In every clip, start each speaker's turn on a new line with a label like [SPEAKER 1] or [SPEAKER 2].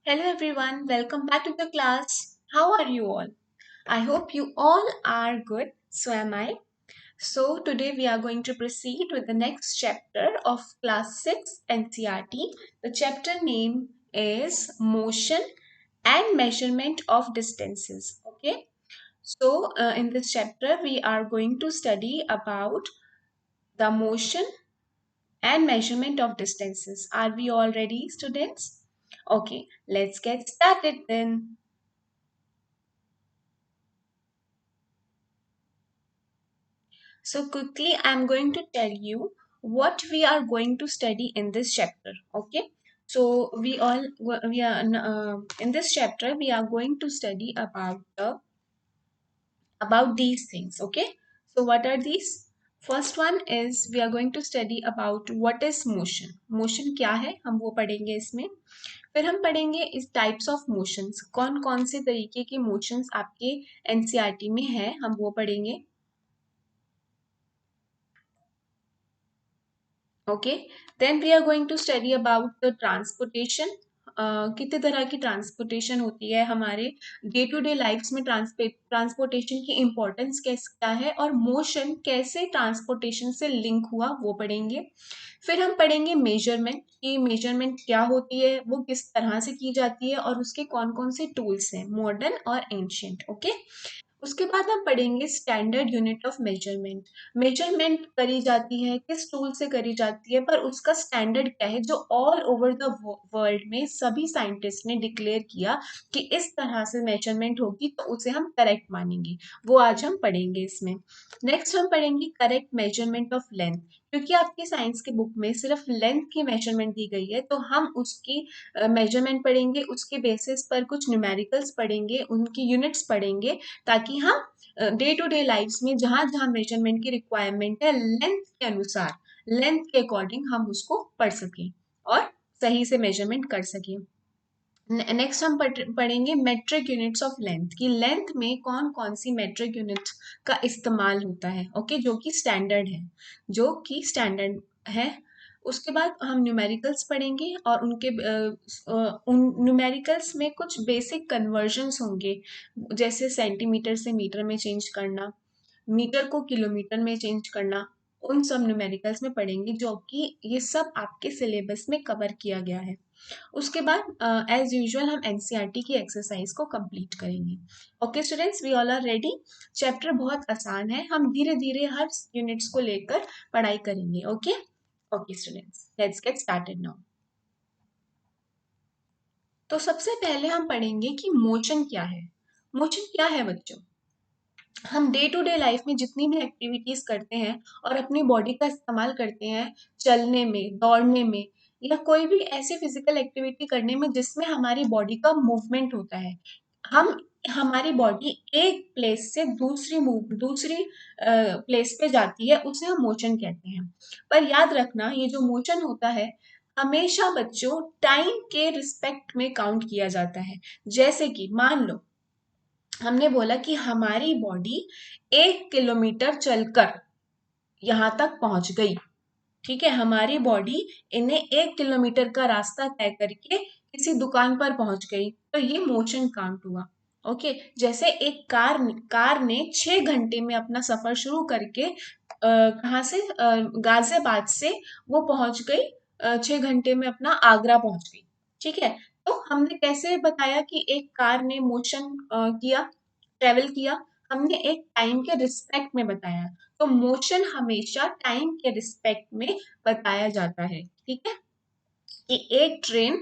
[SPEAKER 1] Hello everyone, welcome back to the class. How are you all? I hope you all are good. So am I. So today we are going to proceed with the next chapter of class 6 NCRT. The chapter name is Motion and Measurement of Distances. Okay. So in this chapter we are going to study about the motion and measurement of distances. Are we all ready, students? Okay, let's get started then. So quickly, I'm going to tell you what we are going to study in this chapter. Okay. So we are in this chapter we are going to study about these things. Okay. So what are these? First one is we are going to study about what is motion. Motion क्या है? हम वो पढ़ेंगे इसमें. फिर हम पढ़ेंगे इस टाइप्स ऑफ मोशंस. कौन कौन से तरीके के मोशंस आपके एनसीईआरटी में है हम वो पढ़ेंगे. Okay, then we are going to study about the transportation. कितने तरह की ट्रांसपोर्टेशन होती है हमारे डे टू डे लाइफ्स में ट्रांसपोर्टेशन की इम्पोर्टेंस कैसे क्या है और मोशन कैसे ट्रांसपोर्टेशन से लिंक हुआ वो पढ़ेंगे. फिर हम पढ़ेंगे मेजरमेंट कि मेजरमेंट क्या होती है वो किस तरह से की जाती है और उसके कौन कौन से टूल्स हैं मॉडर्न और एंशियंट. ओके. उसके बाद हम पढ़ेंगे standard unit of measurement. Measurement करी जाती है किस टूल से करी जाती है पर उसका स्टैंडर्ड क्या है जो ऑल ओवर द वर्ल्ड में सभी साइंटिस्ट ने डिक्लेयर किया कि इस तरह से मेजरमेंट होगी तो उसे हम करेक्ट मानेंगे. वो आज हम पढ़ेंगे इसमें. नेक्स्ट हम पढ़ेंगे करेक्ट मेजरमेंट ऑफ लेंथ. क्योंकि आपकी साइंस की बुक में सिर्फ लेंथ की मेजरमेंट दी गई है तो हम उसकी मेजरमेंट पढ़ेंगे. उसके बेसिस पर कुछ न्यूमेरिकल्स पढ़ेंगे उनकी यूनिट्स पढ़ेंगे ताकि हम डे टू डे लाइफ्स में जहां जहां मेजरमेंट की रिक्वायरमेंट है लेंथ के अनुसार लेंथ के अकॉर्डिंग हम उसको पढ़ सकें और सही से मेजरमेंट कर सकें. नेक्स्ट हम पढ़ेंगे मेट्रिक यूनिट्स ऑफ लेंथ की लेंथ में कौन कौन सी मेट्रिक यूनिट्स का इस्तेमाल होता है. ओके जो कि स्टैंडर्ड है. उसके बाद हम न्यूमेरिकल्स पढ़ेंगे और उन न्यूमेरिकल्स में कुछ बेसिक कन्वर्जन्स होंगे जैसे सेंटीमीटर से मीटर में चेंज करना मीटर को किलोमीटर में चेंज करना. उन सब न्यूमेरिकल्स में पढ़ेंगे जो कि ये सब आपके सिलेबस में कवर किया गया है. उसके बाद एज यूजुअल हम एनसीईआरटी की एक्सरसाइज को कंप्लीट करेंगे. Okay students, we all are ready. Chapter बहुत आसान है. हम धीरे धीरे हर यूनिट्स को लेकर पढ़ाई करेंगे. Okay. Okay students, let's get started now. तो सबसे पहले हम पढ़ेंगे कि मोशन क्या है. मोशन क्या है बच्चों. हम डे टू डे लाइफ में जितनी भी एक्टिविटीज करते हैं और अपनी बॉडी का इस्तेमाल करते हैं चलने में दौड़ने में या कोई भी ऐसी फिजिकल एक्टिविटी करने में जिसमें हमारी बॉडी का मूवमेंट होता है. हम हमारी बॉडी एक प्लेस से दूसरी प्लेस पे जाती है उसे हम मोशन कहते हैं. पर याद रखना ये जो मोशन होता है हमेशा बच्चों टाइम के रिस्पेक्ट में काउंट किया जाता है. जैसे कि मान लो हमने बोला कि हमारी बॉडी 1 किलोमीटर चलकर यहाँ तक पहुंच गई. ठीक है, हमारी बॉडी इन्हें 1 किलोमीटर का रास्ता तय करके किसी दुकान पर पहुंच गई तो ये मोशन काउंट हुआ. ओके. जैसे एक कार ने 6 घंटे में अपना सफर शुरू करके कहाँ से गाजियाबाद से वो पहुंच गई 6 घंटे में अपना आगरा पहुंच गई. ठीक है. तो हमने कैसे बताया कि एक कार ने मोशन किया ट्रेवल किया. हमने एक टाइम के रिस्पेक्ट में बताया. तो मोशन हमेशा टाइम के रिस्पेक्ट में बताया जाता है. ठीक है. कि एक ट्रेन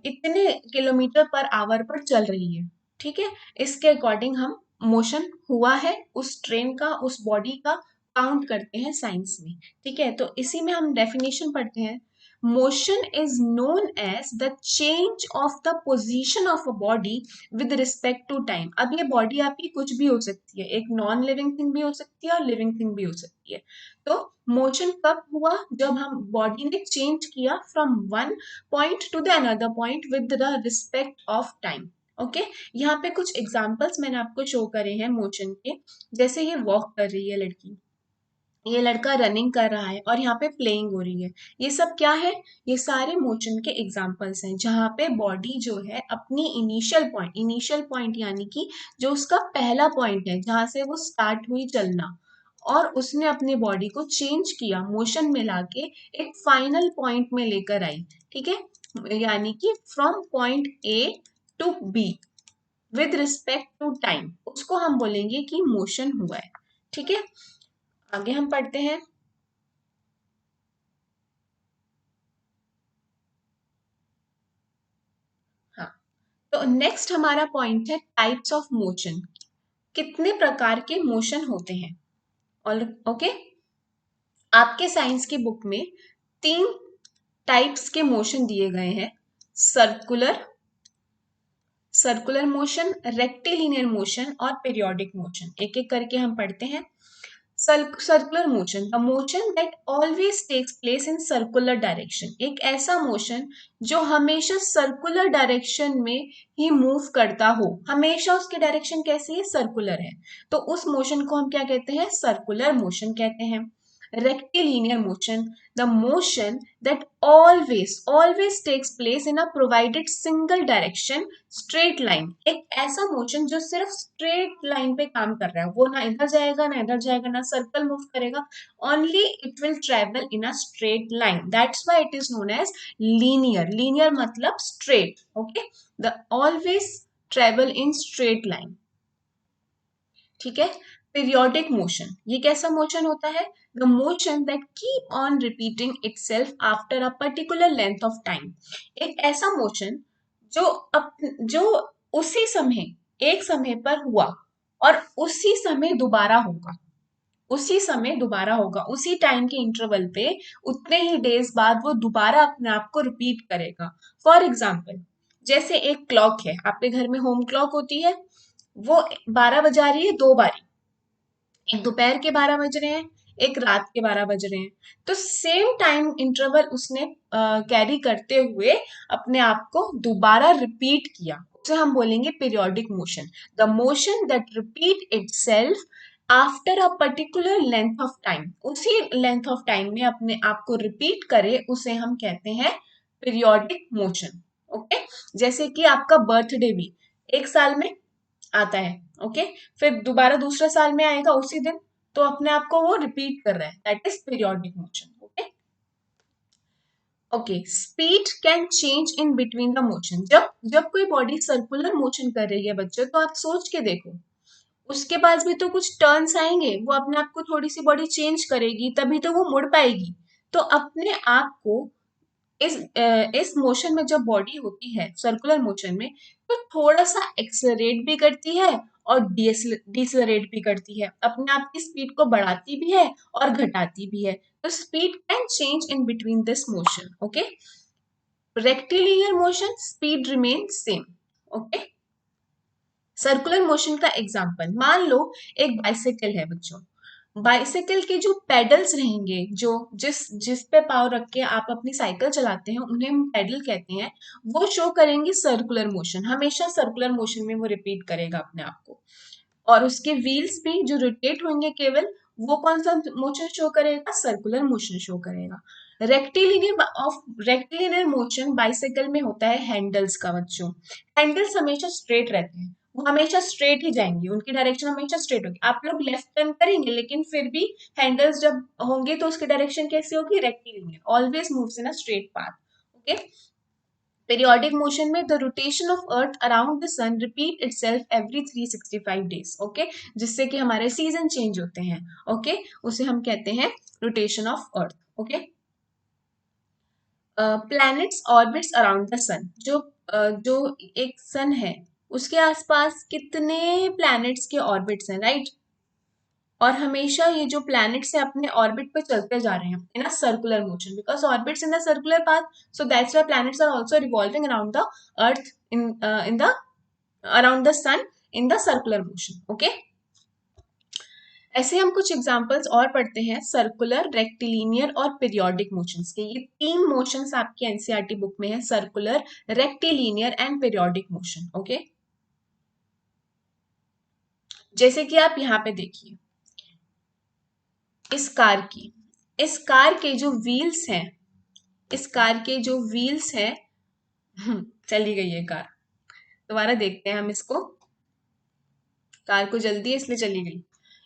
[SPEAKER 1] इतने किलोमीटर पर आवर पर चल रही है. ठीक है. इसके अकॉर्डिंग हम मोशन हुआ है उस ट्रेन का उस बॉडी का काउंट करते हैं साइंस में. ठीक है. तो इसी में हम डेफिनेशन पढ़ते हैं. Motion is known as the change of the position of a body with respect to time. अब ये बॉडी आपकी कुछ भी हो सकती है. एक नॉन लिविंग थिंग भी हो सकती है और लिविंग थिंग भी हो सकती है. तो मोशन कब हुआ जब हम बॉडी ने चेंज किया from one point two the another point with the respect of time. Okay. यहाँ पे कुछ एग्जांपल्स मैंने आपको शो करे हैं मोशन के. जैसे ये वॉक कर रही है लड़की. ये लड़का रनिंग कर रहा है और यहाँ पे प्लेइंग हो रही है। ये सब क्या है? ये सारे मोशन के एग्जांपल्स हैं जहाँ पे बॉडी जो है अपनी इनिशियल पॉइंट यानी कि जो उसका पहला पॉइंट है जहाँ से वो स्टार्ट हुई चलना, और उसने अपनी बॉडी को चेंज किया, मोशन में लाके एक फाइनल पॉइंट में लेकर आई। ठीक है, यानी कि from point A to B with respect to time, उसको हम बोलेंगे कि मोशन हुआ है। ठीक है, आगे हम पढ़ते हैं। हाँ, तो नेक्स्ट हमारा पॉइंट है टाइप्स ऑफ मोशन। कितने प्रकार के मोशन होते हैं? और ओके, आपके साइंस की बुक में 3 टाइप्स के मोशन दिए गए हैं। Circular circular motion, rectilinear motion और पीरियोडिक मोशन। एक एक करके हम पढ़ते हैं। Circular motion, the motion that always takes place in circular direction. एक ऐसा मोशन जो हमेशा सर्कुलर डायरेक्शन में ही मूव करता हो, हमेशा उसकी डायरेक्शन कैसी है? सर्कुलर है, तो उस मोशन को हम क्या कहते हैं? सर्कुलर मोशन कहते हैं। rectilinear motion, the motion that always takes place in a provided single direction straight line। एक ऐसा मोशन जो सिर्फ स्ट्रेट लाइन पे काम कर रहा है, वो ना इधर जाएगा ना इधर जाएगा ना सर्कल मूव करेगा, only it will travel in a straight line, that's why it is known as linear मतलब straight। okay, the always travel in straight line। ठीक है, पीरियोडिक मोशन, ये कैसा मोशन होता है? The motion that keep on repeating itself after a particular length of time. एक ऐसा motion जो जो उसी समय, एक समय पर हुआ और उसी समय दोबारा होगा, उसी समय दोबारा होगा, उसी टाइम के इंटरवल पे उतने ही डेज बाद वो दोबारा अपने आप को रिपीट करेगा। फॉर एग्जाम्पल, जैसे एक क्लॉक है, आपके घर में होम क्लॉक होती है, वो 12 बजा रही है 2 बारी, एक दोपहर के 12 बज रहे हैं, एक रात के 12 बज रहे हैं, तो सेम टाइम इंटरवल उसने कैरी करते हुए अपने आप को दोबारा रिपीट किया, उसे हम बोलेंगे periodic motion. The motion that repeat itself after a particular length of time, उसी लेंथ ऑफ टाइम में अपने आप को रिपीट करे, उसे हम कहते हैं पीरियोडिक मोशन। ओके, जैसे कि आपका बर्थडे भी 1 साल में आता है, ओके, फिर दोबारा दूसरे साल में आएगा उसी दिन, तो अपने आप को वो रिपीट कर रहा है, that is periodic motion. Okay, okay, speed can change in between the motion. जब जब कोई बॉडी सर्कुलर मोशन कर रही है बच्चों, तो आप सोच के देखो, उसके पास भी तो कुछ टर्न्स आएंगे, वो अपने आप को थोड़ी सी बॉडी चेंज करेगी तभी तो वो मुड़ पाएगी। तो अपने आप को इस मोशन में जब बॉडी होती है सर्कुलर मोशन में, तो थोड़ा सा एक्सलरेट भी करती है और डिसलरेट भी करती है, अपने आप की स्पीड को बढ़ाती भी है और घटाती भी है। तो speed can change in between this motion. Okay, rectilinear motion, speed remain same. Okay, circular motion का एग्जांपल, मान लो एक बाइसाइकिल है बच्चों, बाइसाइकिल के जो पेडल्स रहेंगे, जो जिस जिस पे पावर रख के आप अपनी साइकिल चलाते हैं, उन्हें हम पेडल कहते हैं, वो शो करेंगे सर्कुलर मोशन, हमेशा सर्कुलर मोशन में वो रिपीट करेगा अपने आप को। और उसके व्हील्स भी जो रोटेट होंगे केवल, वो कौन सा मोशन शो करेगा? सर्कुलर मोशन शो करेगा। रेक्टिलिनियर मोशन बाइसाइकिल में होता है हैंडल्स का बच्चों। हैंडल्स हमेशा स्ट्रेट रहते हैं, वो हमेशा स्ट्रेट ही जाएंगी, उनकी डायरेक्शन हमेशा स्ट्रेट होगी। आप लोग लेफ्ट टर्न करेंगे लेकिन फिर भी हैंडल्स जब होंगे तो उसकी डायरेक्शन कैसी होगी? Rectilinear, always moves in a straight path. Okay, periodic motion में the rotation of earth around the sun repeat itself every 365 days। Okay, जिससे कि हमारे सीजन चेंज होते हैं। ओके, उसे हम कहते हैं rotation of earth. Okay, planets orbits around the sun, जो एक सन है उसके आसपास कितने प्लैनेट्स के ऑर्बिट्स हैं, राइट? और हमेशा ये जो प्लैनेट्स है अपने ऑर्बिट पे चलते जा रहे हैं in a circular motion, because orbits in the circular path, so that's why planets are also revolving around the earth in the around the sun in the circular motion. Okay, ऐसे हम कुछ examples और पढ़ते हैं circular, rectilinear और periodic motions के। ये 3 motions आपके एनसीईआरटी बुक में है, circular, rectilinear and periodic motion. Okay, जैसे कि आप यहाँ पे देखिए, इस कार के जो व्हील्स हैं, इस कार के जो व्हील्स हैं, चली गई है कार। दोबारा देखते हैं हम इसको। कार को जल्दी है इसलिए चली गई।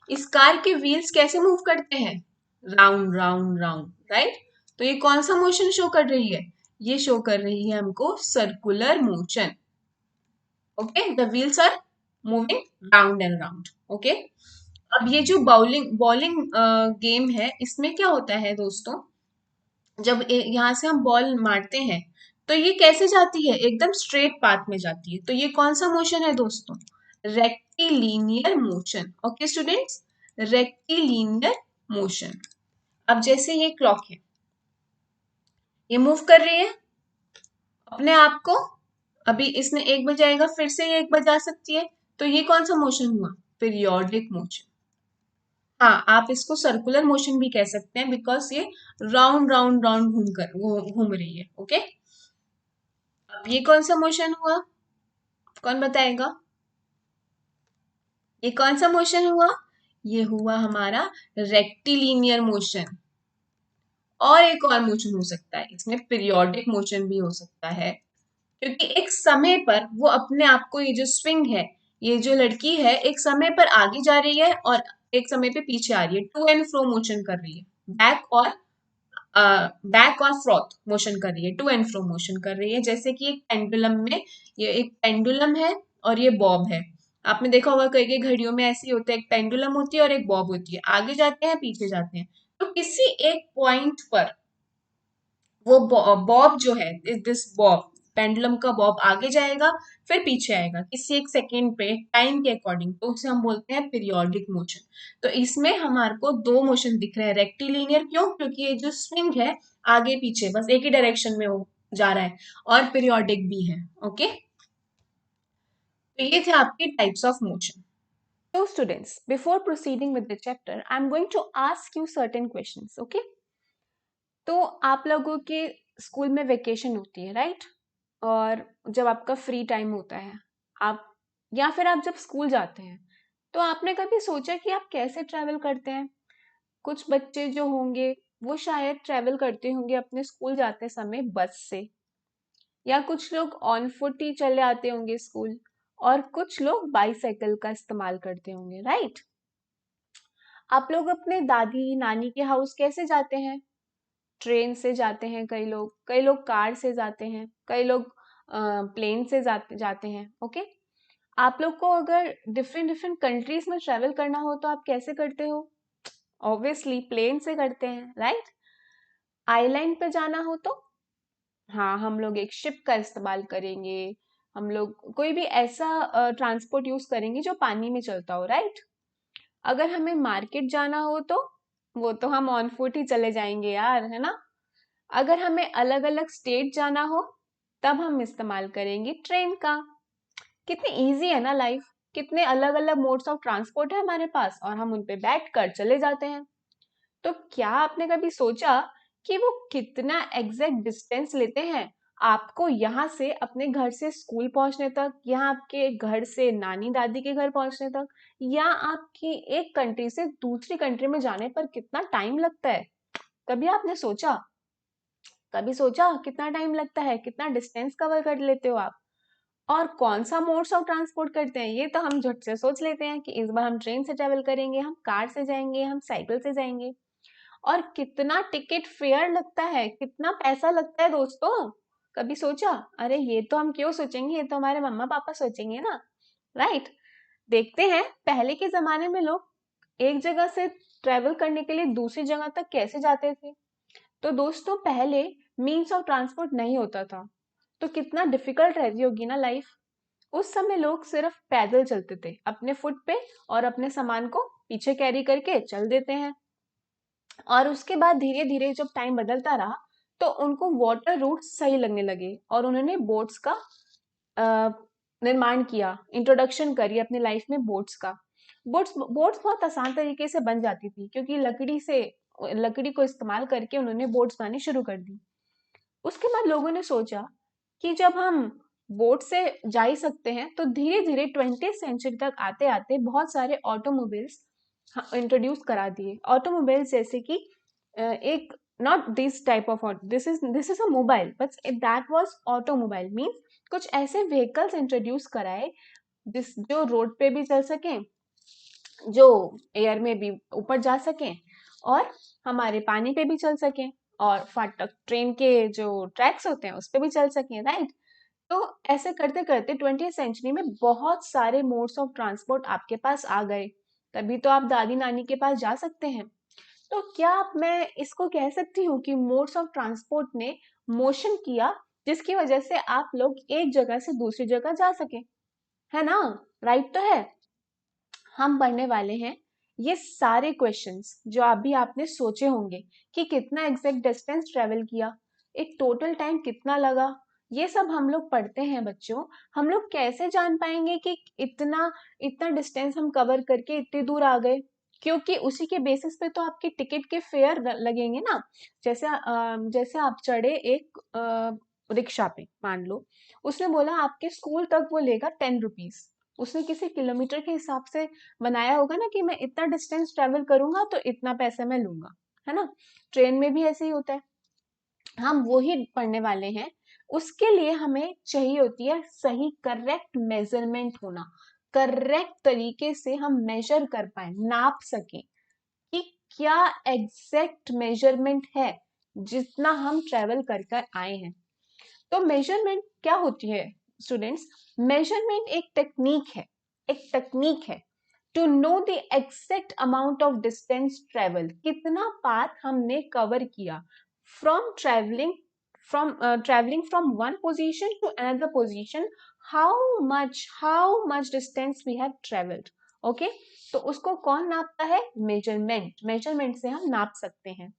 [SPEAKER 1] इस कार के व्हील्स कैसे मूव करते हैं? Round round round, right. तो ये कौन सा मोशन शो कर रही है? ये शो कर रही है हमको circular motion. Okay, the wheels are moving round and round. Okay, अब ये जो बॉलिंग बॉलिंग गेम है, इसमें क्या होता है दोस्तों, जब यहाँ से हम बॉल मारते हैं तो ये कैसे जाती है? एकदम स्ट्रेट पाथ में जाती है। तो ये कौन सा मोशन है दोस्तों? Rectilinear motion. Okay students, rectilinear motion. अब जैसे ये क्लॉक है, ये मूव कर रही है अपने आप को। अभी इसने 1 बजाएगा, फिर से ये 1 बजा सकती है। तो ये कौन सा मोशन हुआ? Periodic motion. हाँ, आप इसको सर्कुलर मोशन भी कह सकते हैं, बिकॉज ये राउंड राउंड राउंड घूम रही है। ओके, अब ये कौन सा मोशन हुआ? कौन बताएगा? ये कौन सा मोशन हुआ? ये हुआ हमारा रेक्टिलिनियर मोशन। और एक और मोशन हो सकता है इसमें, पीरियोडिक मोशन भी हो सकता है, क्योंकि एक समय पर वो अपने आप को, ये जो स्विंग है, ये जो लड़की है, एक समय पर आगे जा रही है और एक समय पे पीछे आ रही है, टू एंड फ्रो मोशन कर रही है, बैक और फ्रॉथ मोशन कर रही है, टू एंड फ्रो मोशन कर रही है। जैसे कि एक पेंडुलम में, ये एक पेंडुलम है और ये बॉब है। आपने देखा होगा कई कई घड़ियों में ऐसे ही होता है, एक पेंडुलम होती है और एक बॉब होती है, आगे जाते हैं पीछे जाते हैं। तो किसी एक पॉइंट पर वो बॉब जो है, दिस बॉब, पेंडुलम का बॉब आगे जाएगा फिर पीछे आएगा किसी एक सेकेंड पे, टाइम के अकॉर्डिंग। तो उसे हम बोलते हैं पीरियोडिक मोशन। तो इसमें हमारे को 2 मोशन दिख रहे हैं। रेक्टिलिनियर क्यों? क्योंकि ये जो स्विंग है, आगे पीछे बस एक ही डायरेक्शन में वो जा रहा है, और पीरियोडिक भी है। ओके, तो ये थे आपके types of motion. So students, before proceeding with the chapter, I'm going to ask you certain questions, okay? तो आप लोगों के स्कूल में वेकेशन होती है, राइट? और जब आपका फ्री टाइम होता है, आप, या फिर आप जब स्कूल जाते हैं, तो आपने कभी सोचा कि आप कैसे ट्रैवल करते हैं? कुछ बच्चे जो होंगे वो शायद ट्रैवल करते होंगे अपने स्कूल जाते समय बस से, या कुछ लोग ऑन फुट ही चले आते होंगे स्कूल, और कुछ लोग बाईसाइकिल का इस्तेमाल करते होंगे, राइट? आप लोग अपने दादी नानी के हाउस कैसे जाते हैं? ट्रेन से जाते हैं, कई लोग कार से जाते हैं, कई लोग प्लेन से जाते हैं। ओके, आप लोग को अगर डिफरेंट डिफरेंट कंट्रीज में ट्रेवल करना हो तो आप कैसे करते हो? ऑब्वियसली प्लेन से करते हैं, राइट? आइलैंड पे जाना हो तो हाँ, हम लोग एक शिप का इस्तेमाल करेंगे, हम लोग कोई भी ऐसा ट्रांसपोर्ट यूज करेंगे जो पानी में चलता हो, राइट? अगर हमें मार्केट जाना हो तो वो तो हम ऑन फुट ही चले जाएंगे यार, है ना? अगर हमें अलग अलग स्टेट जाना हो तब हम इस्तेमाल करेंगे ट्रेन का। कितनी इजी है ना लाइफ, कितने अलग अलग मोड्स ऑफ ट्रांसपोर्ट है हमारे पास और हम उन पे बैठ कर चले जाते हैं। तो क्या आपने कभी सोचा कि वो कितना एग्जैक्ट डिस्टेंस लेते हैं आपको यहाँ से अपने घर से स्कूल पहुंचने तक, या आपके घर से नानी दादी के घर पहुंचने तक, या आपकी एक कंट्री से दूसरी कंट्री में जाने पर कितना टाइम लगता है? कभी आपने सोचा? कभी सोचा कितना टाइम लगता है, कितना डिस्टेंस कवर कर लेते हो आप, और कौन सा मोड्स ऑफ ट्रांसपोर्ट करते हैं? ये तो हम झट से सोच लेते हैं कि इस बार हम ट्रेन से ट्रेवल करेंगे, हम कार से जाएंगे, हम साइकिल से जाएंगे। और कितना टिकट फेयर लगता है, कितना पैसा लगता है दोस्तों? कभी सोचा? अरे ये तो हम क्यों सोचेंगे, ये तो हमारे मम्मा पापा सोचेंगे ना, राइट? देखते हैं पहले के जमाने में लोग एक जगह से ट्रेवल करने के लिए दूसरी जगह तक कैसे जाते थे। तो दोस्तों पहले मीन्स ऑफ ट्रांसपोर्ट नहीं होता था, तो कितना डिफिकल्ट रहती होगी ना लाइफ। उस समय लोग सिर्फ पैदल चलते थे अपने फुट पे, और अपने सामान को पीछे कैरी करके चल देते हैं। और उसके बाद धीरे धीरे जब टाइम बदलता रहा तो उनको वाटर रूट सही लगने लगे और उन्होंने बोट्स का निर्माण किया, इंट्रोडक्शन करी अपनी लाइफ में बोट्स का। बोट्स बोट्स बहुत आसान तरीके से बन जाती थी, क्योंकि लकड़ी को इस्तेमाल करके उन्होंने बोट्स बनानी शुरू कर दी। उसके बाद लोगों ने सोचा कि जब हम बोट से जा ही सकते हैं, तो धीरे धीरे 20th सेंचुरी तक आते आते बहुत सारे ऑटोमोबाइल्स इंट्रोड्यूस करा दिए। ऑटोमोबाइल्स जैसे कि एक not this type of, this is a mobile but that was automobile means कुछ ऐसे व्हीकल्स इंट्रोड्यूस कराए जिस जो रोड पे भी चल सकें, जो एयर में भी ऊपर जा सकें और हमारे पानी पे भी चल सकें और फाटक ट्रेन के जो ट्रैक्स होते हैं उस पे भी चल सकें, राइट। तो ऐसे करते करते 20th सेंचुरी में बहुत सारे मोड्स ऑफ ट्रांसपोर्ट आपके पास आ गए, तभी तो आप दादी नानी के पास जा सकते हैं। तो क्या मैं इसको कह सकती हूँ कि मोड्स ऑफ ट्रांसपोर्ट ने मोशन किया, जिसकी वजह से आप लोग एक जगह से दूसरी जगह जा सके, है ना? राइट तो है। हम पढ़ने वाले हैं ये सारे क्वेश्चंस जो अभी आपने सोचे होंगे कि कितना एग्जैक्ट डिस्टेंस ट्रेवल किया, एक टोटल टाइम कितना लगा, ये सब हम लोग पढ़ते हैं बच्चों। हम लोग कैसे जान पाएंगे कि इतना इतना डिस्टेंस हम कवर करके इतनी दूर आ गए? क्योंकि उसी के बेसिस पे तो आपके टिकट के फेयर लगेंगे ना। जैसे आप चढ़े एक रिक्शा पे, मान लो उसने बोला आपके स्कूल तक वो लेगा 10 रुपीज, उसने किसी किलोमीटर के हिसाब से बनाया होगा ना कि मैं इतना डिस्टेंस ट्रेवल करूंगा तो इतना पैसा मैं लूंगा, है ना। ट्रेन में भी ऐसे ही होता है। हम वो ही पढ़ने वाले हैं। उसके लिए हमें चाहिए होती है सही करेक्ट मेजरमेंट होना, करेक्ट तरीके से हम मेजर कर पाए, नाप सके कि क्या एग्जैक्ट मेजरमेंट है जितना हम ट्रेवल कर कर आए हैं। तो मेजरमेंट क्या होती है स्टूडेंट्स? मेजरमेंट एक टेक्निक है, एक टेक्निक है to know the exact amount of distance travel, कितना पाथ हमने कवर किया from travelling from one position to another position, how much distance we have travelled. Okay, तो उसको कौन नापता है? मेजरमेंट। मेजरमेंट से हम नाप सकते हैं।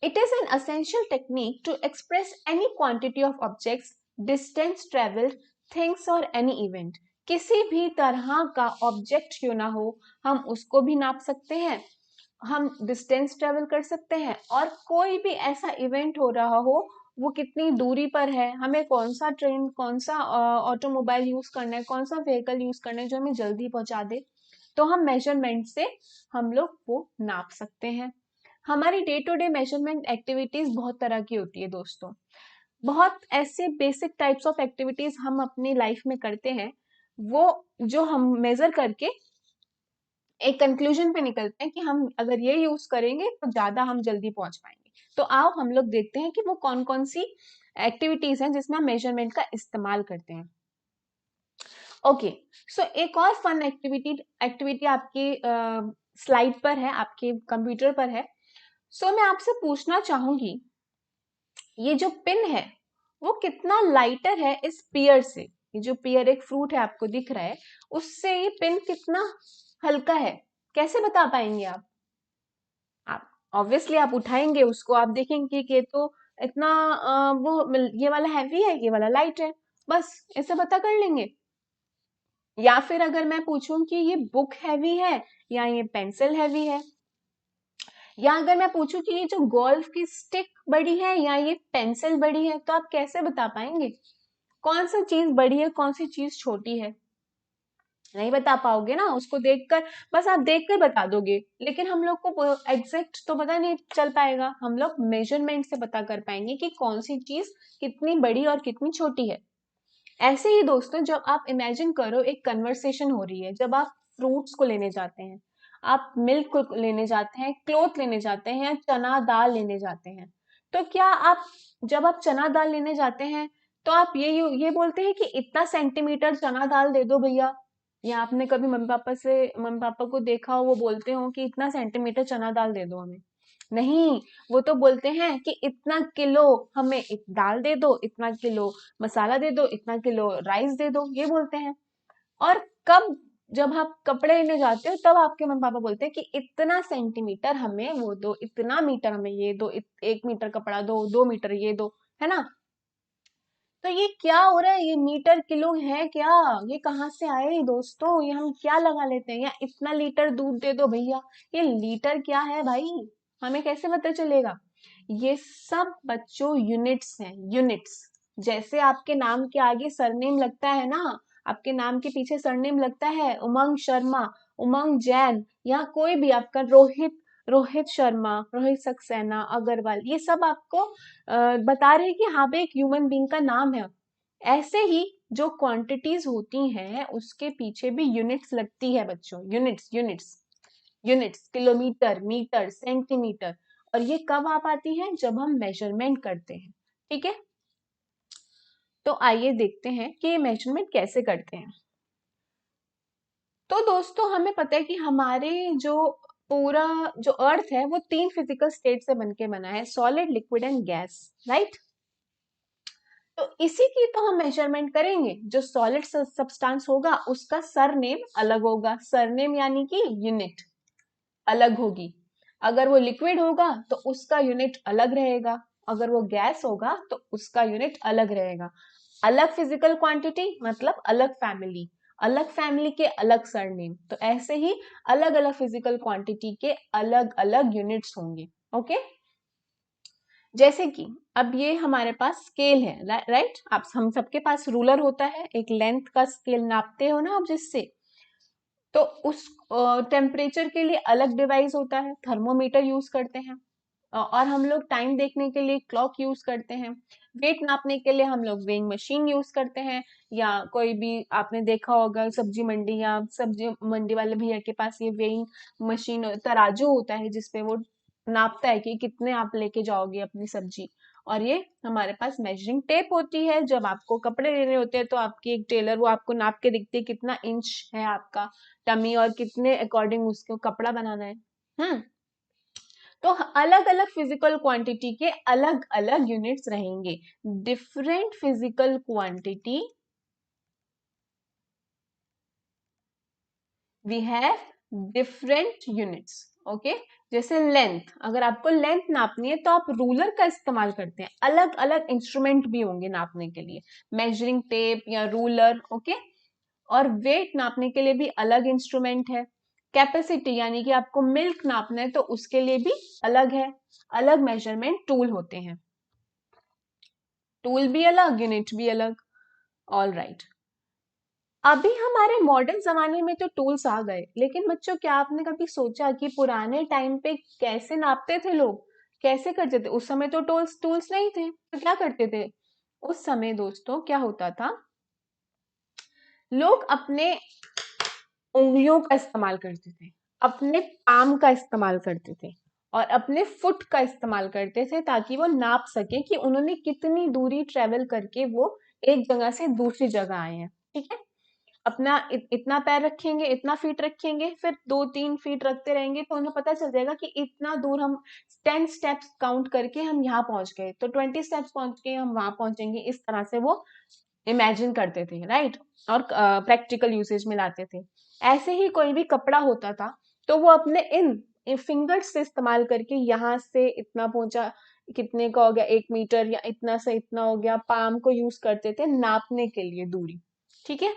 [SPEAKER 1] It is an essential technique to express any quantity of objects, distance traveled, things or any event. किसी भी तरह का ऑब्जेक्ट क्यों ना हो, हम उसको भी नाप सकते हैं, हम डिस्टेंस ट्रेवल कर सकते हैं, और कोई भी ऐसा इवेंट हो रहा हो, वो कितनी दूरी पर है, हमें कौन सा ट्रेन, कौन सा ऑटोमोबाइल यूज करना है, कौन सा व्हीकल यूज करना है जो हमें जल्दी पहुंचा दे, तो हम मेजरमेंट से हम लोग वो नाप सकते हैं। हमारी day to day measurement activities बहुत तरह की होती है दोस्तों। बहुत ऐसे बेसिक टाइप्स ऑफ एक्टिविटीज हम अपनी लाइफ में करते हैं, वो जो हम मेजर करके एक कंक्लूजन पे निकलते हैं कि हम अगर ये यूज करेंगे तो ज्यादा हम जल्दी पहुंच पाएंगे। तो आओ हम लोग देखते हैं कि वो कौन कौन सी एक्टिविटीज हैं जिसमें हम मेजरमेंट का इस्तेमाल करते हैं। ओके, सो एक और फन एक्टिविटी आपकी स्लाइड पर है, आपके कंप्यूटर पर है। सो मैं आपसे पूछना चाहूंगी, ये जो पिन है वो कितना लाइटर है इस पियर से? ये जो पियर एक फ्रूट है आपको दिख रहा है, उससे ये पिन कितना हल्का है? कैसे बता पाएंगे आप ऑब्वियसली आप उठाएंगे उसको, आप देखेंगे कि ये तो इतना ये वाला हैवी है, ये वाला लाइट है, बस ऐसे पता कर लेंगे। या फिर अगर मैं पूछूं कि ये बुक हैवी है या ये पेंसिल हैवी है, या अगर मैं पूछूं कि ये जो गोल्फ की स्टिक बड़ी है या ये पेंसिल बड़ी है, तो आप कैसे बता पाएंगे कौन सी चीज बड़ी है, कौन सी चीज छोटी है? नहीं बता पाओगे ना, उसको देखकर, बस आप देखकर बता दोगे, लेकिन हम लोग को एग्जैक्ट तो पता नहीं चल पाएगा। हम लोग मेजरमेंट से पता कर पाएंगे कि कौन सी चीज कितनी बड़ी और कितनी छोटी है। ऐसे ही दोस्तों, जब आप इमेजिन करो एक कन्वर्सेशन हो रही है, जब आप फ्रूट्स को लेने जाते हैं, आप मिल्क को लेने जाते हैं, क्लोथ लेने जाते हैं, चना दाल लेने जाते हैं, तो क्या आप, जब आप चना दाल लेने जाते हैं, तो आप ये बोलते हैं कि इतना सेंटीमीटर चना दाल दे दो भैया? या आपने कभी मम्मी पापा को देखा हो वो बोलते हो कि इतना सेंटीमीटर चना दाल दे दो हमें? नहीं, वो तो बोलते हैं कि इतना किलो हमें दाल दे दो, इतना किलो मसाला दे दो, इतना किलो राइस दे दो, ये बोलते हैं। और कब, जब आप कपड़े लेने जाते हो तब आपके मम्मी पापा बोलते हैं कि इतना सेंटीमीटर हमें वो दो, इतना मीटर हमें ये दो, 1 मीटर कपड़ा दो, 2 मीटर ये दो, है ना। तो ये क्या हो रहा है? ये मीटर किलो है क्या? ये कहाँ से आए दोस्तों? ये हम क्या लगा लेते हैं? या इतना लीटर दूध दे दो भैया, ये लीटर क्या है भाई? हमें कैसे पता चलेगा? ये सब बच्चों यूनिट्स हैं, यूनिट्स। जैसे आपके नाम के आगे सरनेम लगता है ना, आपके नाम के पीछे सरनेम लगता है, उमंग शर्मा, उमंग जैन, या कोई भी आपका रोहित, रोहित शर्मा, रोहित सक्सेना, अग्रवाल, ये सब आपको बता रहे हैं कि हाँ भाई एक ह्यूमन बीइंग का नाम है। ऐसे ही जो क्वांटिटीज होती हैं उसके पीछे भी यूनिट्स लगती है बच्चों, units units units, kilometre, metre, centimetre. और ये कब आ पाती है? जब हम मेजरमेंट करते हैं। ठीक है, तो आइए देखते हैं कि ये मेजरमेंट कैसे करते हैं। तो दोस्तों हमें पता है कि हमारे जो पूरा जो अर्थ है वो 3 फिजिकल स्टेट से बनके बना है, solid, liquid and gas, right. तो इसी की तो हम मेजरमेंट करेंगे। जो सॉलिड सब्सटेंस होगा उसका सरनेम अलग होगा, सरनेम यानी कि यूनिट अलग होगी। अगर वो लिक्विड होगा तो उसका यूनिट अलग रहेगा, अगर वो गैस होगा तो उसका यूनिट अलग रहेगा। अलग फिजिकल क्वांटिटी मतलब अलग फैमिली के अलग सरनेम। तो ऐसे ही अलग अलग फिजिकल क्वांटिटी के अलग अलग यूनिट्स होंगे। ओके, जैसे कि अब ये हमारे पास स्केल है, राइट। आप हम सबके पास रूलर होता है, एक लेंथ का स्केल नापते हो ना आप जिससे। तो उस टेम्परेचर के लिए अलग डिवाइस होता है, थर्मोमीटर यूज करते हैं। और हम लोग टाइम देखने के लिए क्लॉक यूज करते हैं। वेट नापने के लिए हम लोग वेइंग मशीन यूज करते हैं। या कोई भी आपने देखा होगा सब्जी मंडी या सब्जी मंडी वाले भैया के पास ये वेइंग मशीन तराजू होता है जिसपे वो नापता है कि कितने आप लेके जाओगे अपनी सब्जी। और ये हमारे पास मेजरिंग टेप होती है, जब आपको कपड़े लेने होते हैं तो आपकी एक टेलर वो आपको नाप के दिखती है कितना इंच है आपका टमी और कितने अकॉर्डिंग उसको कपड़ा बनाना है। तो अलग अलग फिजिकल क्वांटिटी के अलग अलग यूनिट्स रहेंगे। Different physical quantity we have different units. Okay, जैसे लेंथ, अगर आपको लेंथ नापनी है तो आप रूलर का इस्तेमाल करते हैं। अलग अलग इंस्ट्रूमेंट भी होंगे नापने के लिए, मेजरिंग टेप या रूलर। ओके, और वेट नापने के लिए भी अलग इंस्ट्रूमेंट है। कैपेसिटी यानी कि आपको मिल्क नापना है तो उसके लिए भी अलग है, अलग मेजरमेंट टूल होते हैं। टूल भी अलग, यूनिट भी अलग। ऑल राइट, अभी हमारे मॉडर्न जमाने में तो टूल्स आ गए, लेकिन बच्चों क्या आपने कभी सोचा कि पुराने टाइम पे कैसे नापते थे लोग, कैसे करते थे? उस समय तो टूल्स टूल्स नहीं थे, तो क्या करते थे उस समय दोस्तों? क्या होता था, लोग अपने उंगलियों का इस्तेमाल करते थे, अपने पाम का इस्तेमाल करते थे और अपने फुट का इस्तेमाल करते थे ताकि वो नाप सके कि उन्होंने कितनी दूरी ट्रेवल करके वो एक जगह से दूसरी जगह आए हैं। ठीक है, अपना इतना पैर रखेंगे, इतना फीट रखेंगे, फिर 2-3 फीट रखते रहेंगे तो उन्हें पता चल जाएगा कि इतना दूर हम 10 स्टेप्स काउंट करके हम यहाँ पहुंच गए, तो 20 स्टेप्स पहुंच के हम वहां पहुंचेंगे। इस तरह से वो इमेजिन करते थे, राइट, और प्रैक्टिकल यूसेज में लाते थे। ऐसे ही कोई भी कपड़ा होता था तो वो अपने इन फिंगर्स से इस्तेमाल करके यहाँ से इतना पहुंचा, कितने का हो गया 1 मीटर, या इतना से इतना हो गया, पाम को यूज करते थे नापने के लिए दूरी। ठीक है,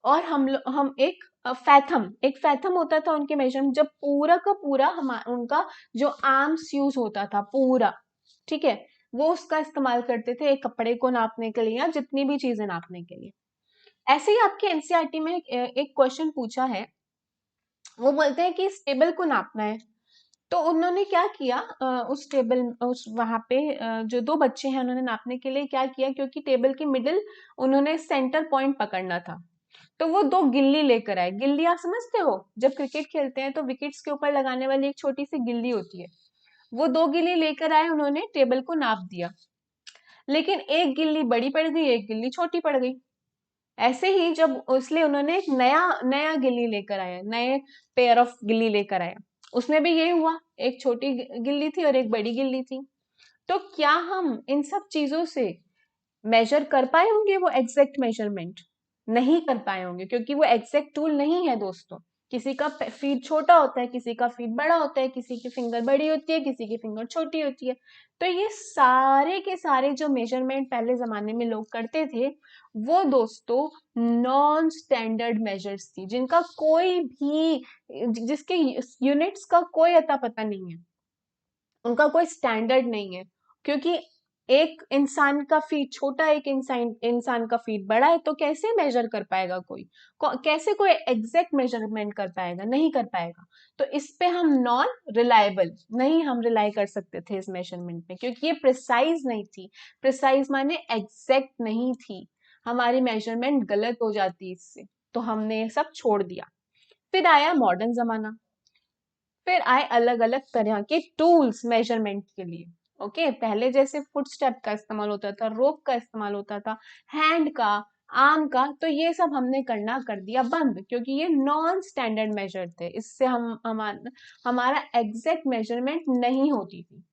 [SPEAKER 1] और हम एक फैथम होता था उनके मेजरमेंट, जब पूरा का पूरा हम उनका जो आर्म्स यूज होता था पूरा, ठीक है, वो उसका इस्तेमाल करते थे एक कपड़े को नापने के लिए या जितनी भी चीजें नापने के लिए। ऐसे ही आपके एनसीईआरटी में एक क्वेश्चन पूछा है, वो बोलते हैं कि इस टेबल को नापना है। तो उन्होंने क्या किया, उस टेबल उस वहां पे जो 2 बच्चे हैं उन्होंने नापने के लिए क्या किया, क्योंकि टेबल की मिडिल उन्होंने सेंटर पॉइंट पकड़ना था, तो वो 2 गिल्ली लेकर आए। गिल्ली आप समझते हो, जब क्रिकेट खेलते हैं तो विकेट्स के ऊपर लगाने वाली एक छोटी सी गिल्ली होती है, वो 2 गिल्ली लेकर आए, उन्होंने टेबल को नाप दिया। लेकिन एक गिल्ली बड़ी पड़ गई, एक गिल्ली छोटी पड़ गई। ऐसे ही जब इसलिए उन्होंने एक नया नया गिल्ली लेकर आया, नए पेयर ऑफ गिल्ली लेकर आया। उसमें भी ये हुआ, एक छोटी गिल्ली थी और एक बड़ी गिल्ली थी। तो क्या हम इन सब चीजों से मेजर कर पाए होंगे वो एग्जैक्ट मेजरमेंट? नहीं कर पाए होंगे, क्योंकि वो एग्जैक्ट टूल नहीं है दोस्तों। किसी का फीट छोटा होता है, किसी का फीट बड़ा होता है, किसी की फिंगर बड़ी होती है, किसी की फिंगर छोटी होती है। तो ये सारे के सारे जो मेजरमेंट पहले जमाने में लोग करते थे, वो दोस्तों नॉन स्टैंडर्ड मेजर्स थी, जिनका कोई भी जिसके यूनिट्स का कोई अता पता नहीं है, उनका कोई स्टैंडर्ड नहीं है। क्योंकि
[SPEAKER 2] एक इंसान का फीट छोटा, एक इंसान का फीट बड़ा है, तो कैसे मेजर कर पाएगा कोई? कैसे कोई एग्जैक्ट मेजरमेंट कर पाएगा? नहीं कर पाएगा। तो इस पे हम नॉन रिलायबल, नहीं हम रिलाई कर सकते थे इस मेजरमेंट पे, क्योंकि ये प्रिसाइज नहीं थी। प्रिसाइज माने एग्जैक्ट नहीं थी, हमारी मेजरमेंट गलत हो जाती इससे, तो हमने ये सब छोड़ दिया। फिर आया मॉडर्न जमाना, फिर आए अलग अलग तरह के टूल्स मेजरमेंट के लिए। ओके, पहले जैसे फुट स्टेप का इस्तेमाल होता था, रोप का इस्तेमाल होता था, हैंड का, आर्म का, तो ये सब हमने करना कर दिया बंद, क्योंकि ये नॉन स्टैंडर्ड मेजर थे, इससे हमारा एग्जैक्ट मेजरमेंट नहीं होती थी।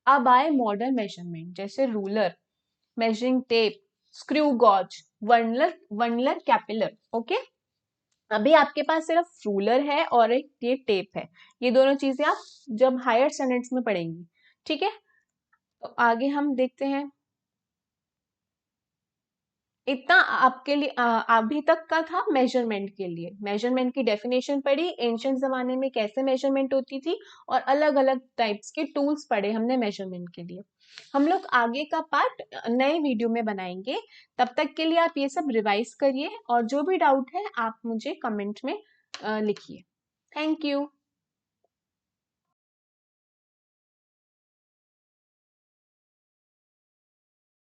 [SPEAKER 2] अब आए मॉडर्न मेजरमेंट, जैसे ruler, measuring tape, screw gauge, vernier vernier caliper. Okay, अभी आपके पास सिर्फ रूलर है और एक ये टेप है, ये दोनों चीजें आप जब हायर स्टैंडर्ड्स में पढ़ेंगी। ठीक है, तो आगे हम देखते हैं। इतना आपके लिए अभी तक का था मेजरमेंट के लिए। मेजरमेंट की डेफिनेशन पढ़ी, एंशियंट जमाने में कैसे मेजरमेंट होती थी, और अलग अलग टाइप्स के टूल्स पढ़े हमने मेजरमेंट के लिए। हम लोग आगे का पार्ट नए वीडियो में बनाएंगे। तब तक के लिए आप ये सब रिवाइज करिए, और जो भी डाउट है आप मुझे कमेंट में लिखिए। Thank you.